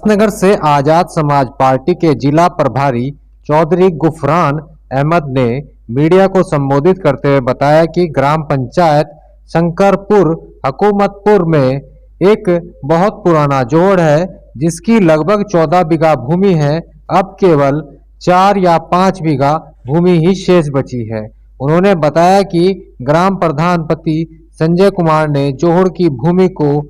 उल्लासनगर से आजाद समाज पार्टी के जिला प्रभारी चौधरी गुफरान अहमद ने मीडिया को संबोधित करते हुए बताया कि ग्राम पंचायत शंकरपुर हकूमतपुर में एक बहुत पुराना जोड़ है जिसकी लगभग 14 बीघा भूमि है। अब केवल 4 या 5 बीघा भूमि ही शेष बची है। उन्होंने बताया कि ग्राम प्रधान पति संजय कुमार ने जोहड़ की भूमि को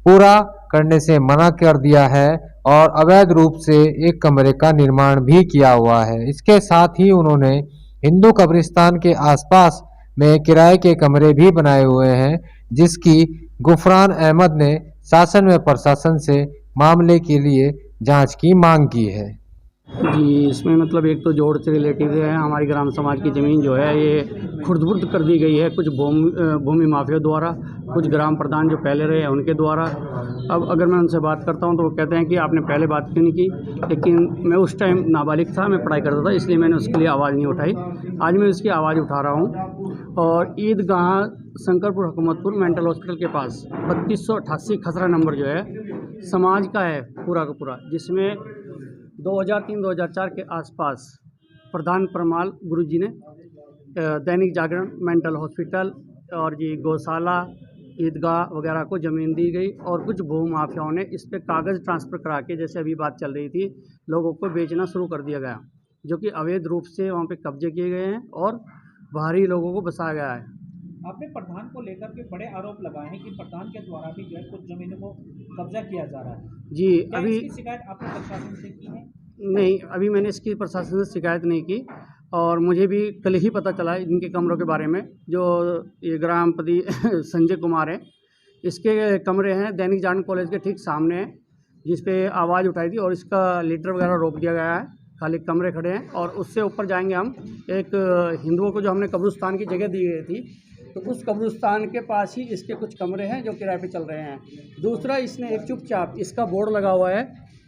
पूरा करने से मना कर दिया है और अवैध रूप से एक कमरे का निर्माण भी किया हुआ है। इसके साथ ही उन्होंने हिंदू कब्रिस्तान के आसपास में किराए के कमरे भी बनाए हुए हैं, जिसकी गुफरान अहमद ने शासन व प्रशासन से मामले के लिए जांच की मांग की है। जी, इसमें मतलब एक तो जोड़ से रिलेटिव है। हमारी ग्राम समाज की ज़मीन जो है ये खुर्द-बुर्द कर दी गई है, कुछ भूमि माफिया द्वारा, कुछ ग्राम प्रधान जो पहले रहे हैं उनके द्वारा। अब अगर मैं उनसे बात करता हूं तो वो कहते हैं कि आपने पहले बात क्यों नहीं की, लेकिन मैं उस टाइम नाबालिग था, मैं पढ़ाई करता था, इसलिए मैंने उसके लिए आवाज़ नहीं उठाई। आज मैं उसकी आवाज़ उठा रहा हूँ। और ईदगाह शंकरपुर हकूमतपुर मेंटल हॉस्पिटल के पास 3288 खसरा नंबर जो है समाज का है पूरा का पूरा, जिसमें 2003-2004 के आसपास प्रधान परमाल गुरुजी ने दैनिक जागरण, मेंटल हॉस्पिटल और ये गौशाला, ईदगाह वगैरह को ज़मीन दी गई और कुछ भू माफियाओं ने इस पे कागज़ ट्रांसफ़र करा के, जैसे अभी बात चल रही थी, लोगों को बेचना शुरू कर दिया गया, जो कि अवैध रूप से वहाँ पे कब्जे किए गए हैं और बाहरी लोगों को बसाया गया है। आपने प्रधान को लेकर के बड़े आरोप लगाए हैं कि प्रधान के द्वारा भी जो है कुछ जमीनों को कब्जा किया जा रहा है। जी, क्या अभी इसकी शिकायत आपने प्रशासन से की है? नहीं, अभी मैंने इसकी प्रशासन से शिकायत नहीं की और मुझे भी कल ही पता चला इनके कमरों के बारे में। जो ये ग्राम पति संजय कुमार है, इसके कमरे हैं दैनिक जागरण कॉलेज के ठीक सामने हैं, जिस पे आवाज़ उठाई थी और इसका लीटर वगैरह रोक दिया गया है, खाली कमरे खड़े हैं। और उससे ऊपर जाएंगे हम, एक हिंदुओं को जो हमने कब्रिस्तान की जगह दी गई थी, तो उस कब्रिस्तान के पास ही इसके कुछ कमरे हैं जो किराए पे चल रहे हैं। दूसरा, इसने एक चुपचाप इसका बोर्ड लगा हुआ है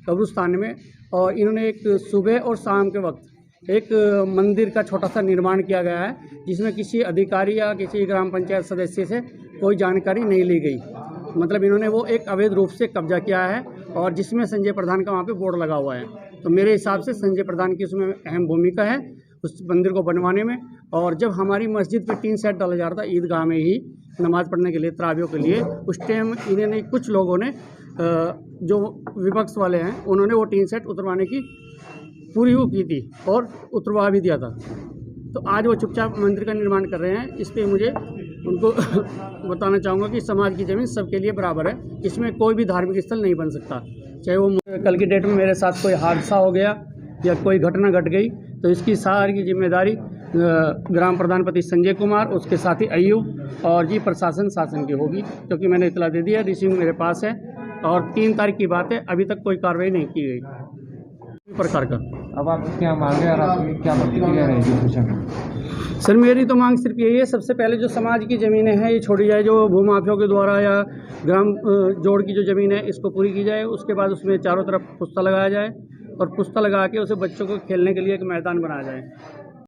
कब्रिस्तान में, और इन्होंने एक सुबह और शाम के वक्त एक मंदिर का छोटा सा निर्माण किया गया है, जिसमें किसी अधिकारी या किसी ग्राम पंचायत सदस्य से कोई जानकारी नहीं ली गई। मतलब इन्होंने वो एक अवैध रूप से कब्जा किया है और जिसमें संजय प्रधान का वहाँ पे बोर्ड लगा हुआ है। तो मेरे हिसाब से संजय प्रधान की उसमें अहम भूमिका है उस मंदिर को बनवाने में। और जब हमारी मस्जिद पे टीन सेट डाला जा रहा था ईदगाह में ही नमाज़ पढ़ने के लिए, तरावियों के लिए, उस टाइम इन्होंने कुछ लोगों ने जो विपक्ष वाले हैं उन्होंने वो टीन सेट उतरवाने की पूरी वो की थी और उतरवा भी दिया था। तो आज वो चुपचाप मंदिर का निर्माण कर रहे हैं। इस पर मुझे उनको बताना चाहूँगा कि समाज की ज़मीन सबके लिए बराबर है, इसमें कोई भी धार्मिक स्थल नहीं बन सकता। चाहे वो कल की डेट में मेरे साथ कोई हादसा हो गया या कोई घटना घट गई, तो इसकी सारी की जिम्मेदारी ग्राम प्रधान पति संजय कुमार, उसके साथी अय्यूब और जी प्रशासन शासन की होगी, क्योंकि मैंने इतला दे दिया, रिसीव मेरे पास है और 3 तारीख की बात है, अभी तक कोई कार्रवाई नहीं की गई प्रकार का। अब आप क्या मांगे और आपकी क्या प्रतिक्रिया रहेगी? सर, मेरी तो मांग सिर्फ यही है, सबसे पहले जो समाज की ज़मीनें हैं ये छोड़ी जाए, जो भूमाफियों के द्वारा या ग्राम जोड़ की जो ज़मीन है इसको पूरी की जाए। उसके बाद उसमें चारों तरफ पुस्ता लगाया जाए और पुस्ता लगा के उसे बच्चों को खेलने के लिए एक मैदान बनाया जाए।